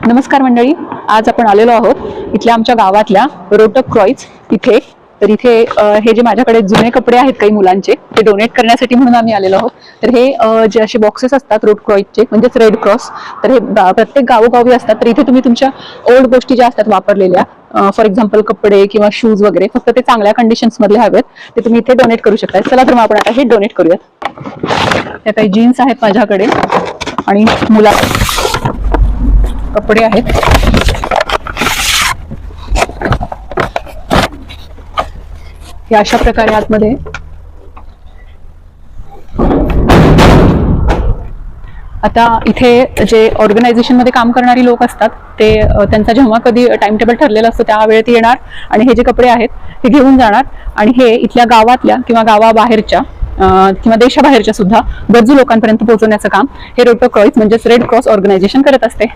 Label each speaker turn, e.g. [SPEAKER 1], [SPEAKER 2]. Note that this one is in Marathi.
[SPEAKER 1] नमस्कार मंडळी, आज आपण आलेलो आहोत इथल्या आमच्या गावातल्या रोटक क्रॉईज इथे. तर इथे हे जे माझ्याकडे जुने कपडे आहेत काही मुलांचे ते डोनेट करण्यासाठी म्हणून आम्ही आलेलो आहोत. तर हे जे असे बॉक्सेस असतात रोट क्रॉईजचे म्हणजेच रेड क्रॉस, तर हे प्रत्येक गावोगावी असतात. तर इथे तुम्ही तुमच्या ओल्ड गोष्टी ज्या असतात वापरलेल्या, फॉर एक्झाम्पल कपडे किंवा शूज वगैरे, फक्त ते चांगल्या कंडिशन्स मधले हवेत ते तुम्ही इथे डोनेट करू शकता. चला तर मग आपण आता हे डोनेट करूयात. त्या काही जीन्स आहेत माझ्याकडे आणि मुला कपडे आहेत. हे अशा प्रकारे आतमध्ये आता इथे जे ऑर्गनायझेशन मध्ये काम करणारी लोक असतात ते त्यांचा जेव्हा कधी टाइम टेबल ठरलेलं असतं त्या वेळेत येणार आणि हे जे कपडे आहेत ते घेऊन जाणार आणि हे इथल्या गावातल्या किंवा गावाबाहेरच्या किंवा देशाबाहेरच्या सुद्धा गरजू लोकांपर्यंत पोहोचवण्याचं काम हे रोटक क्रॉईज म्हणजेच रेड क्रॉस ऑर्गनायझेशन करत असते.